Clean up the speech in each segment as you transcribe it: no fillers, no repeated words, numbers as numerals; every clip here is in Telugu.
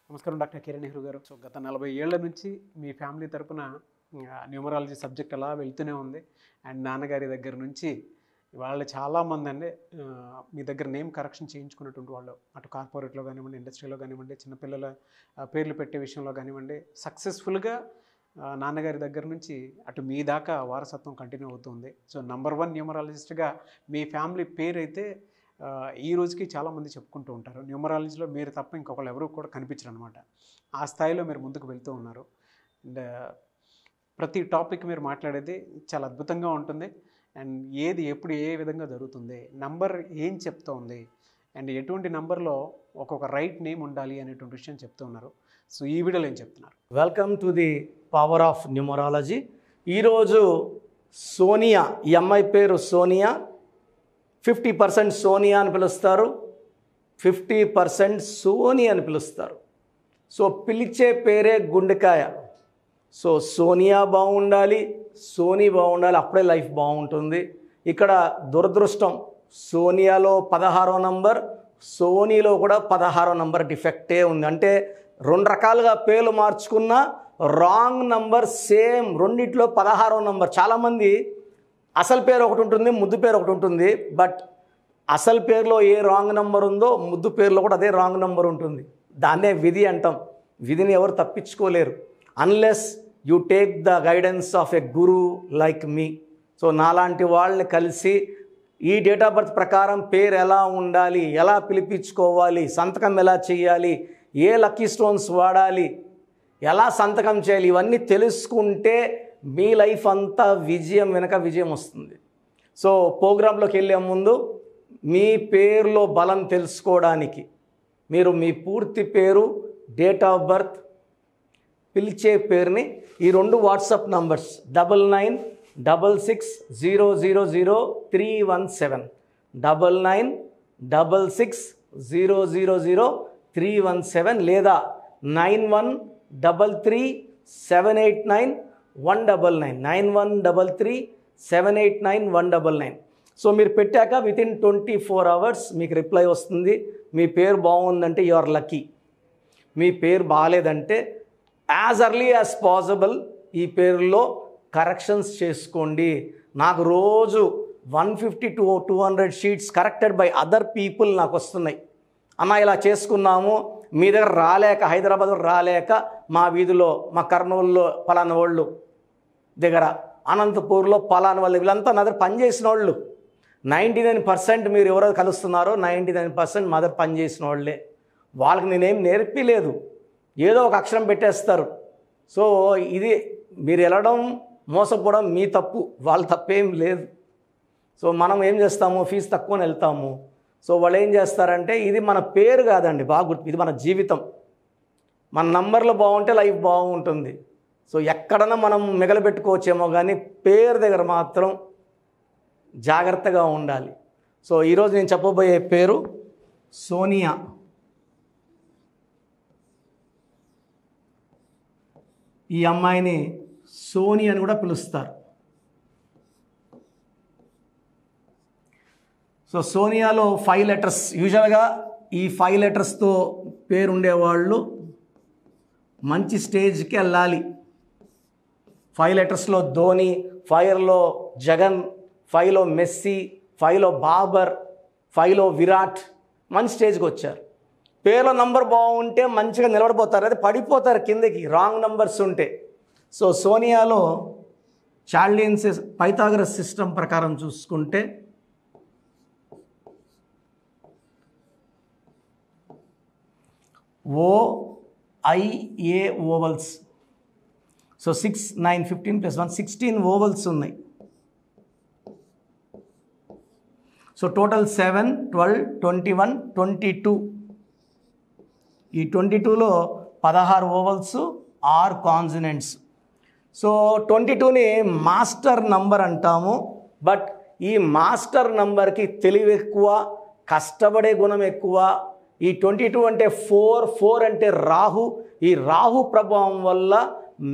నమస్కారం డాక్టర్ కిరణ్ నెహ్రూ గారు. సో గత 40 ఏళ్ల నుంచి మీ ఫ్యామిలీ తరపున న్యూమరాలజీ సబ్జెక్ట్ అలా వెళ్తూనే ఉంది. అండ్ నాన్నగారి దగ్గర నుంచి వాళ్ళు చాలామంది అండి మీ దగ్గర నేమ్ కరెక్షన్ చేయించుకున్నటువంటి వాళ్ళు, అటు కార్పొరేట్లో కానివ్వండి, ఇండస్ట్రీలో కానివ్వండి, చిన్నపిల్లల పేర్లు పెట్టే విషయంలో కానివ్వండి, సక్సెస్ఫుల్గా నాన్నగారి దగ్గర నుంచి అటు మీ దాకా వారసత్వం కంటిన్యూ అవుతుంది. సో నంబర్ 1 న్యూమరాలజిస్ట్గా మీ ఫ్యామిలీ పేరు అయితే ఈ రోజుకి చాలామంది చెప్పుకుంటూ ఉంటారు. న్యూమరాలజీలో మీరు తప్ప ఇంకొకళ్ళు ఎవరు కూడా కనిపించరు అనమాట. ఆ స్థాయిలో మీరు ముందుకు వెళ్తూ ఉన్నారు. అండ్ ప్రతి టాపిక్ మీరు మాట్లాడేది చాలా అద్భుతంగా ఉంటుంది. అండ్ ఏది ఎప్పుడు ఏ విధంగా జరుగుతుంది, నంబర్ ఏం చెప్తూ ఉంది, అండ్ ఎటువంటి నంబర్లో ఒక్కొక్క రైట్ నేమ్ ఉండాలి అనేటువంటి విషయం చెప్తూ ఉన్నారు. సో ఈ వీడియోలో ఏం చెప్తున్నారు? Welcome to the power of numerology. ఈరోజు సోనియా, ఈ అమ్మాయి పేరు సోనియా. 50% సోనియా అని పిలుస్తారు, 50% సోని అని పిలుస్తారు. సో పిలిచే పేరే గుండెకాయ. సో సోనియా బాగుండాలి, సోనీ బాగుండాలి, అప్పుడే లైఫ్ బాగుంటుంది. ఇక్కడ దురదృష్టం, సోనియాలో 16వ నంబర్, సోనీలో కూడా 16వ నంబర్ డిఫెక్టే ఉంది. అంటే 2 రకాలుగా పేర్లు మార్చుకున్న రాంగ్ నంబర్ సేమ్, రెండిట్లో 16వ నంబర్. చాలామంది అసలు పేరు ఒకటి ఉంటుంది, ముద్దు పేరు ఒకటి ఉంటుంది. బట్ అసలు పేరులో ఏ రాంగ్ నెంబర్ ఉందో ముద్దు పేరులో కూడా అదే రాంగ్ నెంబర్ ఉంటుంది. దాన్నే విధి అంటాం. విధిని ఎవరు తప్పించుకోలేరు unless you take the guidance of a guru like me. So నాలాంటి వాళ్ళని కలిసి ఈ డేట్ ఆఫ్ బర్త్ ప్రకారం పేరు ఎలా ఉండాలి, ఎలా పిలిపించుకోవాలి, సంతకం ఎలా చేయాలి, ఏ లక్కీ స్టోన్స్ వాడాలి, ఎలా సంతకం చేయాలి, ఇవన్నీ తెలుసుకుంటే మీ లైఫ్ అంతా విజయం వెనక విజయం వస్తుంది. సో ప్రోగ్రాంలోకి వెళ్ళే ముందు మీ పేరులో బలం తెలుసుకోవడానికి మీరు మీ పూర్తి పేరు, డేట్ ఆఫ్ బర్త్, పిలిచే పేరుని ఈ 2 వాట్సాప్ నంబర్స్ 9966000317 9966000317 లేదా 9133789199 9133789199. సో మీరు పెట్టాక వితిన్ 24 అవర్స్ మీకు రిప్లై వస్తుంది. మీ పేరు బాగుందంటే యు ఆర్ లక్కీ, మీ పేరు బాగాలేదంటే యాజ్ ఎర్లీ యాజ్ పాసిబుల్ ఈ పేరులో కరెక్షన్స్ చేసుకోండి. నాకు రోజు 150 to 200 sheets corrected by other people నాకు వస్తున్నాయి. అన్న ఇలా చేసుకున్నాము, మీ దగ్గర రాలేక, హైదరాబాద్లో రాలేక, మా వీధిలో, మా కర్నూలులో పలానా వాళ్ళు దగ్గర, అనంతపూర్లో పలానా వాళ్ళు, వీళ్ళంతా నా దగ్గర పనిచేసిన వాళ్ళు. 99% మీరు ఎవరో కలుస్తున్నారో 99% మా దగ్గర పనిచేసిన వాళ్ళే. వాళ్ళకి నేనేం నేర్పిలేదు, ఏదో ఒక అక్షరం పెట్టేస్తారు. సో ఇది మీరు వెళ్ళడం, మోసపోవడం మీ తప్పు, వాళ్ళ తప్పేం లేదు. సో మనం ఏం చేస్తాము, ఫీజు తక్కువని వెళ్తాము. సో వాళ్ళు ఏం చేస్తారంటే, ఇది మన పేరు కాదండి, బాగా గుర్తు, ఇది మన జీవితం. మన నంబర్లు బాగుంటే లైఫ్ బాగుంటుంది. సో ఎక్కడన్నా మనం మిగలబెట్టుకోవచ్చేమో కానీ పేరు దగ్గర మాత్రం జాగ్రత్తగా ఉండాలి. సో ఈరోజు నేను చెప్పబోయే పేరు సోనియా. ఈ అమ్మాయిని సోని అని కూడా పిలుస్తారు. సో సోనియాలో 5 లెటర్స్, యూజువల్గా ఈ 5 లెటర్స్తో పేరు ఉండేవాళ్ళు మంచి స్టేజ్కి వెళ్ళాలి. 5 లెటర్స్లో ధోని, 5లో జగన్, 5లో మెస్సీ, 5లో బాబర్, 5లో విరాట్, మంచి స్టేజ్కి వచ్చారు. పేర్లో నంబర్ బాగుంటే మంచిగా నిలబడిపోతారు, అది పడిపోతారు కిందకి రాంగ్ నంబర్స్ ఉంటే. సో సోనియాలో చార్లియన్ పైథాగరస్ సిస్టమ్ ప్రకారం చూసుకుంటే OIA ఓవల్స్. సో 6, 9, 15 + 1 16 ఓవల్స్ ఉన్నాయి. So total 7, 12, 21, 22. ఈ 22లో 16 ఓవల్స్, 6 కాన్సనెంట్స్. సో 22ని మాస్టర్ నంబర్ అంటాము. బట్ ఈ మాస్టర్ నంబర్కి తెలివి ఎక్కువ, కష్టపడే గుణం ఎక్కువ. ఈ 22 అంటే 4 అంటే రాహు. ఈ రాహు ప్రభావం వల్ల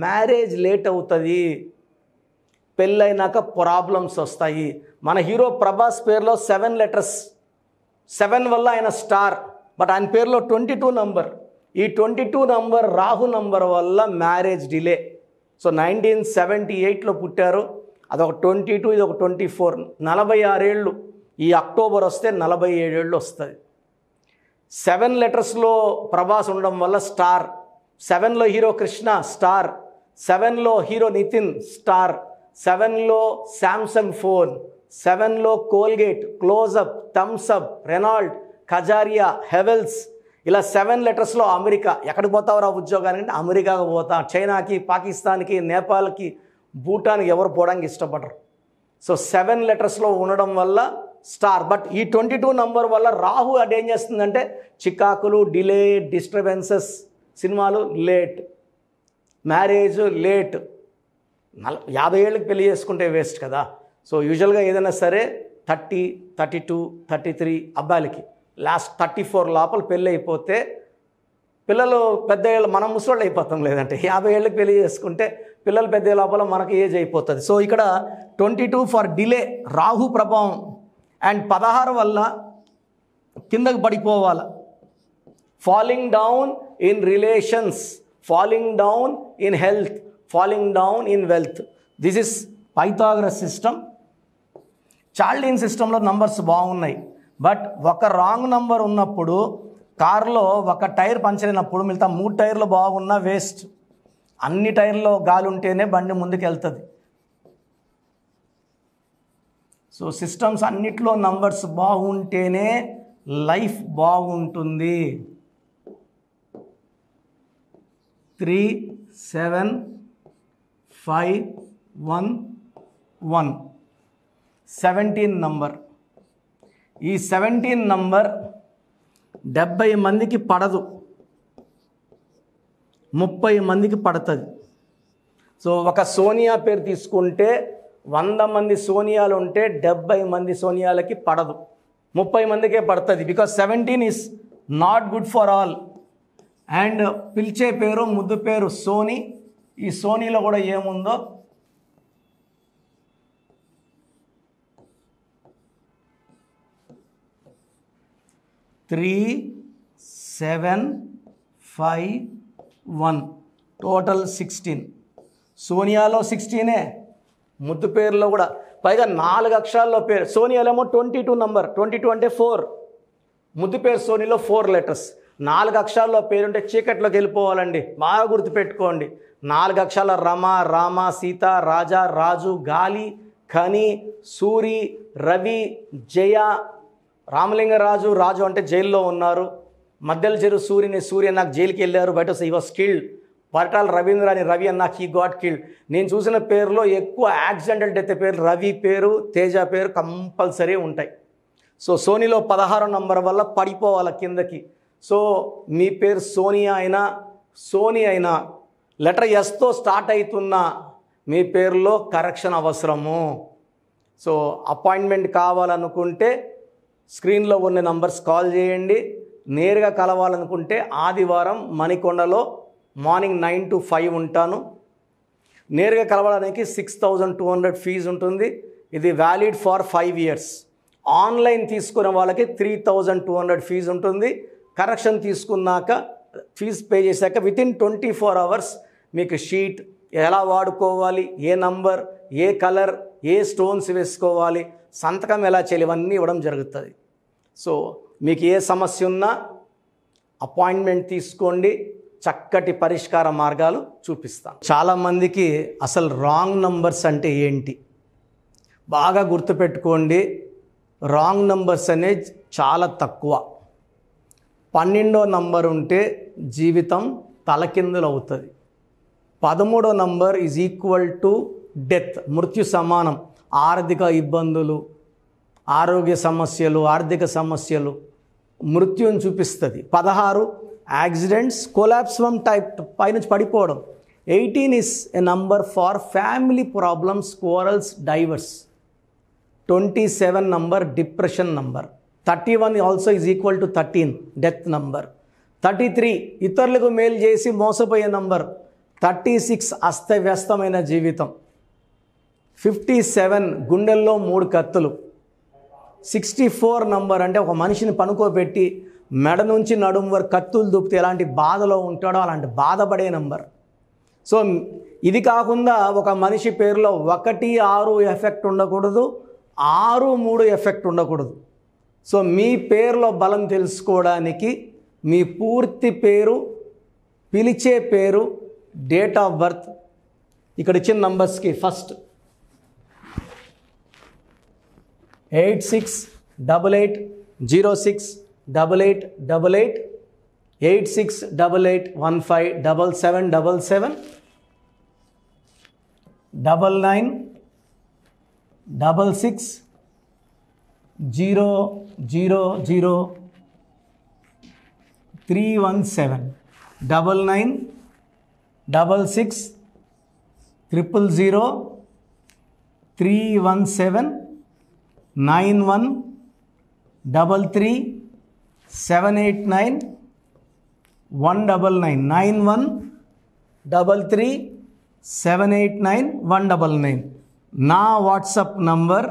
మ్యారేజ్ లేట్ అవుతుంది, పెళ్ళైనాక ప్రాబ్లమ్స్ వస్తాయి. మన హీరో ప్రభాస్ పేరులో 7 లెటర్స్, 7 వల్ల ఆయన స్టార్. బట్ ఆయన పేరులో 22 నంబర్. ఈ 22 నంబర్ రాహు నంబర్ వల్ల మ్యారేజ్ డిలే. సో 1978లో పుట్టారు, అదొక 22, ఇది ఒక 24, 46 ఏళ్ళు. ఈ అక్టోబర్ వస్తే 47 ఏళ్ళు వస్తుంది. 7 లెటర్స్లో ప్రభాస్ ఉండడం వల్ల స్టార్, 7లో హీరో కృష్ణ స్టార్, 7లో హీరో నితిన్ స్టార్, 7లో శాంసంగ్ ఫోన్, 7లో Colgate, Closeup, Thums Up, Reynolds, Kajaria, Havells, ఇలా 7 లెటర్స్లో అమెరికా. ఎక్కడికి పోతావురా ఉద్యోగానికి? అమెరికాకు పోతా. చైనాకి, పాకిస్తాన్కి, నేపాల్కి, భూటాన్కి ఎవరు పోవడానికి ఇష్టపడరు. సో 7 లెటర్స్లో ఉండడం వల్ల స్టార్. బట్ ఈ 22 నంబర్ వల్ల రాహు అదేం చేస్తుందంటే చికాకులు, డిలే, డిస్టర్బెన్సెస్, సినిమాలు లేట్, మ్యారేజ్ లేట్. 50 ఏళ్ళకి పెళ్లి చేసుకుంటే వేస్ట్ కదా. సో యూజువల్గా ఏదైనా సరే 30, 32, 33 అబ్బాయిలకి, లాస్ట్ 34 లోపల పెళ్ళి అయిపోతే పిల్లలు పెద్ద ఏళ్ళు, మనం ముసలోళ్ళు అయిపోతాం. లేదంటే 50 ఏళ్ళకి పెళ్లి చేసుకుంటే పిల్లలు పెద్ద లోపల మనకు ఏజ్ అయిపోతుంది. సో ఇక్కడ 22 ఫర్ డిలే, రాహు ప్రభావం. అండ్ 16 వల్ల కిందకు పడిపోవాలి, falling down in relations, falling down in health, falling down in wealth. This is Pythagoras system. చార్లిన్ సిస్టంలో నంబర్స్ బాగున్నాయి. బట్ ఒక రాంగ్ నంబర్ ఉన్నప్పుడు, కారులో ఒక టైర్ పంచర్ అయినప్పుడు మిగతా 3 టైర్లు బాగున్నా వేస్ట్. అన్ని టైర్లో గాలి ఉంటేనే బండి ముందుకు వెళ్తుంది. సో సిస్టమ్స్ అన్నిట్లో నంబర్స్ బాగుంటేనే లైఫ్ బాగుంటుంది. 3, 7, 5, 1, 1, 17 నంబర్. ఈ 17 నంబర్ 70 మందికి పడదు, 30 మందికి పడుతుంది. సో ఒక సోనియా పేరు తీసుకుంటే 100 మంది సోనియాలు ఉంటే 70 మంది సోనియాలకి పడదు, 30 మందికే పడుతుంది. Because 17 is not good for all. And పిలిచే పేరు, ముద్దు పేరు సోనీ. ఈ సోనీలో కూడా ఏముందో త్రీ 7, 5, 1 టోటల్ 16. సోనియాలో 16, ముద్దు పేరులో కూడా పైగా 4 అక్షరాల్లో పేరు. సోనియాలో ఏమో 22 నంబర్, 22 అంటే 4. ముద్దు పేరు సోనీలో 4 లెటర్స్. 4 అక్షరాల్లో పేరుంటే చీకట్లోకి వెళ్ళిపోవాలండి. బాగా గుర్తుపెట్టుకోండి. 4 అక్షరాల రమ, రామ, సీత, రాజా, రాజు, గాలి, ఖని, సూరి, రవి, జయ. రామలింగరాజు, రాజు అంటే జైల్లో ఉన్నారు. మధ్యలో చెరు సూర్యని, సూర్య నాకు జైలుకి వెళ్ళారు, బయట ఈ వాస్ కిల్డ్. పరటాల రవీంద్ర అని, రవి అన్న హీ గాట్ కిల్డ్. నేను చూసిన పేరులో ఎక్కువ యాక్సిడెంటల్ డెత్ పేరు రవి పేరు, తేజ పేరు కంపల్సరీ ఉంటాయి. సో సోనీలో 16 నంబర్ వల్ల పడిపోవాలి కిందకి. సో మీ పేరు సోనియా అయినా, సోనీ అయినా, లెటర్ ఎస్తో స్టార్ట్ అవుతున్నా మీ పేరులో కరెక్షన్ అవసరము. సో అపాయింట్మెంట్ కావాలనుకుంటే స్క్రీన్లో ఉన్న నంబర్స్ కాల్ చేయండి. నేరుగా కలవాలనుకుంటే ఆదివారం మణికొండలో మార్నింగ్ 9 to 5 ఉంటాను. నేరుగా కలవడానికి 6,200 ఫీజు ఉంటుంది. ఇది వ్యాలిడ్ ఫర్ 5 years. ఆన్లైన్ తీసుకునే వాళ్ళకి 3,200 ఫీజు ఉంటుంది. కరెక్షన్ తీసుకున్నాక, ఫీజు పే చేశాక వితిన్ 24 hours మీకు షీట్ ఎలా వాడుకోవాలి, ఏ నంబర్, ఏ కలర్, ఏ స్టోన్స్ వేసుకోవాలి, సంతకం ఎలా చేయాలి, ఇవన్నీ ఇవ్వడం జరుగుతుంది. సో మీకు ఏ సమస్య ఉన్నా అపాయింట్మెంట్ తీసుకోండి, చక్కటి పరిష్కార మార్గాలు చూపిస్తాను. చాలామందికి అసలు రాంగ్ నంబర్స్ అంటే ఏంటి బాగా గుర్తుపెట్టుకోండి. రాంగ్ నంబర్స్ అనేది చాలా తక్కువ. 12వ నంబర్ ఉంటే జీవితం తలకిందులు అవుతుంది. 13వ number is equal to death, మృత్యు సమానం. ఆర్థిక ఇబ్బందులు, ఆరోగ్య సమస్యలు, ఆర్థిక సమస్యలు, మృత్యుని చూపిస్తుంది. 16 యాక్సిడెంట్స్, కొలాప్స్ ఫ్రమ్ టైప్ పైనుంచి పడిపోవడం. 18 is a number far family problems, quarrels, divorce. 27 number depression number. 31 also is equal to 13 death number. 33 ఇతరులకు మేలు చేసి మోసపోయే నంబర్. 36 అస్తవ్యస్తమైన జీవితం. 57 గుండెల్లో 3 కత్తులు. 64 నంబర్ అంటే ఒక మనిషిని పనుకోబెట్టి మెడ నుంచి నడుము వరకు కత్తులు దూపితే ఎలాంటి బాధలో ఉంటాడో అలాంటి బాధపడే నంబర్. సో ఇది కాకుండా ఒక మనిషి పేరులో 1-6 ఎఫెక్ట్ ఉండకూడదు, 6-3 ఎఫెక్ట్ ఉండకూడదు. సో మీ పేరులో బలం తెలుసుకోవడానికి మీ పూర్తి పేరు, పిలిచే పేరు, డేట్ ఆఫ్ బర్త్, ఇక్కడ ఇచ్చిన నంబర్స్కి ఫస్ట్ 8688068888, 8688157777, 9966000317, 9966000317, 9133789199, 9133789199. నా WhatsApp number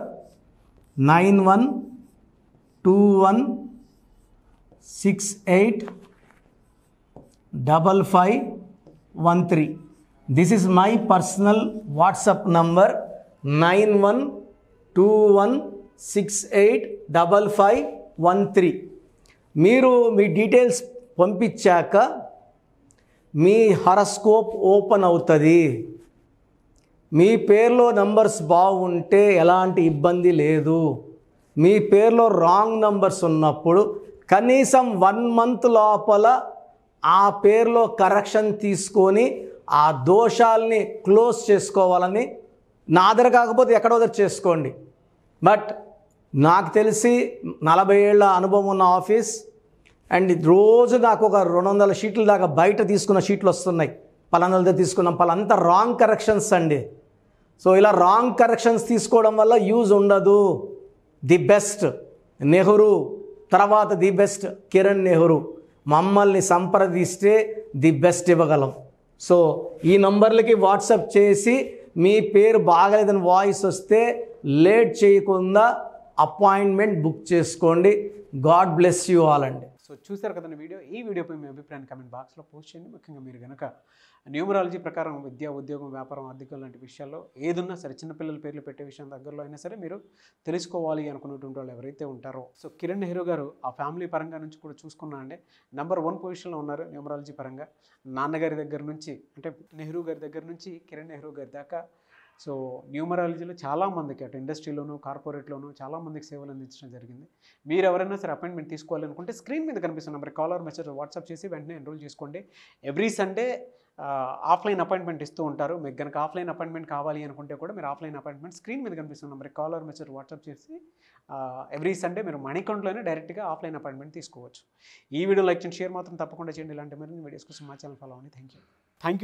9121685513. This is my personal WhatsApp number 9121685513. మీరు మీ డీటెయిల్స్ పంపించాక మీ హరస్కోప్ ఓపెన్ అవుతుంది. మీ పేరులో నంబర్స్ బాగుంటే ఎలాంటి ఇబ్బంది లేదు. మీ పేరులో రాంగ్ నంబర్స్ ఉన్నప్పుడు కనీసం 1 మంత్ లోపల ఆ పేరులో కరెక్షన్ తీసుకొని ఆ దోషాలని క్లోజ్ చేసుకోవాలని, నా దగ్గర కాకపోతే ఎక్కడో దగ్గర చేసుకోండి. బట్ నాకు తెలిసి 40 ఏళ్ళ అనుభవం ఉన్న ఆఫీస్, అండ్ రోజు నాకు ఒక 200 షీట్ల దాకా బయట తీసుకున్న షీట్లు వస్తున్నాయి. పలానాలతో తీసుకున్నాం, పలానంతా రాంగ్ కరెక్షన్స్ అండి. సో ఇలా రాంగ్ కరెక్షన్స్ తీసుకోవడం వల్ల యూజ్ ఉండదు. ది బెస్ట్ నెహ్రూ, తర్వాత ది బెస్ట్ కిరణ్ నెహ్రూ, మమ్మల్ని సంప్రదిస్తే ది బెస్ట్ ఇవ్వగలం. సో ఈ నంబర్లకి వాట్సాప్ చేసి మీ పేరు బాగలేదని వాయిస్ వస్తే లేట్ చేయకుండా అపాయింట్మెంట్ బుక్ చేసుకోండి. గాడ్ బ్లెస్ యూ ఆల్ అండి. సో చూసారు కదండి వీడియో. ఈ వీడియోపై మీ అభిప్రాయాన్ని కామెంట్ బాక్స్లో పోస్ట్ చేయండి. ముఖ్యంగా మీరు కనుక న్యూమరాలజీ ప్రకారం విద్య, ఉద్యోగం, వ్యాపారం, ఆర్థికం లాంటి విషయాల్లో ఏదున్నా సరే, చిన్నపిల్లల పేర్లు పెట్టే విషయం దగ్గరలో అయినా సరే మీరు తెలుసుకోవాలి అనుకున్నటువంటి వాళ్ళు ఎవరైతే ఉంటారో, సో కిరణ్ నెహ్రూ గారు ఆ ఫ్యామిలీ పరంగా నుంచి కూడా చూసుకున్నా అండి నంబర్ 1 పొజిషన్లో ఉన్నారు న్యూమరాలజీ పరంగా. నాన్నగారి దగ్గర నుంచి, అంటే నెహ్రూ గారి దగ్గర నుంచి కిరణ్ నెహ్రూ గారి దాకా సో న్యూమరాలజీలో చాలామందికి అటు ఇండస్ట్రీలోను, కార్పొరేట్లోను చాలామందికి సేవలు అందించడం జరిగింది. మీరు ఎవరైనా సరే అపాయింట్మెంట్ తీసుకోవాలనుకుంటే స్క్రీన్ మీద కనిపిస్తున్న నెంబర్ కాలర్ మెసేజ్ వాట్సాప్ చేసి వెంటనే ఎన్రోల్ చేసుకోండి. ఎవ్రీ సండే ఆఫ్లైన్ అపాయింట్మెంట్ ఇస్తూ ఉంటారు. మీకు కనుక ఆఫ్లైన్ అపాయింట్మెంట్ కావాలి అనుకుంటే కూడా మీరు ఆఫ్లైన్ అపాయింట్మెంట్ స్క్రీన్ మీద కనిపిస్తున్న నెంబర్ కాలర్ మెసేజ్ వాట్సాప్ చేసి ఎవ్రీ సండే మీరు మనీ అకౌంట్లోనే డైరెక్ట్గా ఆఫ్లైన్ అపాయింట్మెంట్ తీసుకోవచ్చు. ఈ వీడియో లైక్ చేయండి, షేర్ మాత్రం తప్పకుండా చేయండి. ఇలాంటి మరిన్ని వీడియోస్ కోసం మా ఛానల్ ఫాలో అవ్వండి. Thank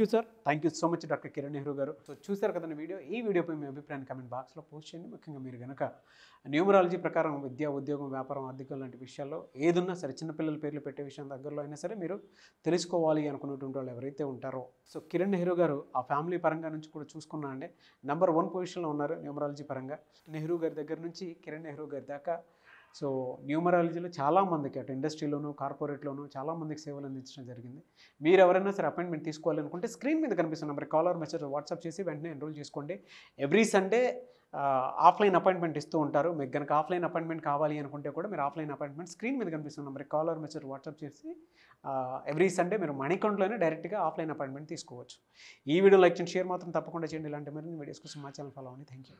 you sir. Thank you so much doctor Kiran Nehru గారు. సో చూసారు కదండి వీడియో. ఈ వీడియోపై మీ అభిప్రాయాన్ని కామెంట్ బాక్స్లో పోస్ట్ చేయండి. ముఖ్యంగా మీరు కనుక న్యూమరాలజీ ప్రకారం విద్య, ఉద్యోగం, వ్యాపారం, ఆర్థికం లాంటి విషయాల్లో ఏదున్నా సరే, చిన్నపిల్లల పేర్లు పెట్టే విషయం దగ్గరలో అయినా సరే మీరు తెలుసుకోవాలి అనుకున్నటువంటి వాళ్ళు ఎవరైతే ఉంటారో, సో కిరణ్ నెహ్రూ గారు ఆ ఫ్యామిలీ పరంగా నుంచి కూడా చూసుకున్నా అండి నంబర్ 1 పొజిషన్లో ఉన్నారు న్యూమరాలజీ పరంగా. నెహ్రూ గారి దగ్గర నుంచి కిరణ్ నెహ్రూ గారి దాకా సో న్యూమరాలజీలో చాలామందికి అటు ఇండస్ట్రీలోను, కార్పొరేట్లోను చాలామందికి సేవలు అందించడం జరిగింది. మీరు ఎవరైనా సరే అపాయింట్మెంట్ తీసుకోవాలనుకుంటే స్క్రీన్ మీద కనిపిస్తున్న నెంబర్ కాలర్ మెసేజ్ వాట్సాప్ చేసి వెంటనే ఎన్రోల్ చేసుకోండి. ఎవ్రీ సండే ఆఫ్లైన్ అపాయింట్మెంట్ ఇస్తూ ఉంటారు. మీకు కనుక ఆఫ్లైన్ అపాయింట్మెంట్ కావాలి అనుకుంటే కూడా మీరు ఆఫ్లైన్ అపాయింట్మెంట్ స్క్రీన్ మీద కనిపిస్తున్న నెంబర్ కాలర్ మెసేజ్ వాట్సాప్ చేసి ఎవ్రీ సండే మీరు మనీ అకౌంట్లోనే డైరెక్ట్గా ఆఫ్లైన్ అపాయింట్మెంట్ తీసుకోవచ్చు. ఈ వీడియో లైక్ చేయండి, షేర్ మాత్రం తప్పకుండా చేయండి. ఇలాంటి మరిన్ని వీడియోస్ కోసం మా ఛానల్ ఫాలో అవ్వండి. Thank you.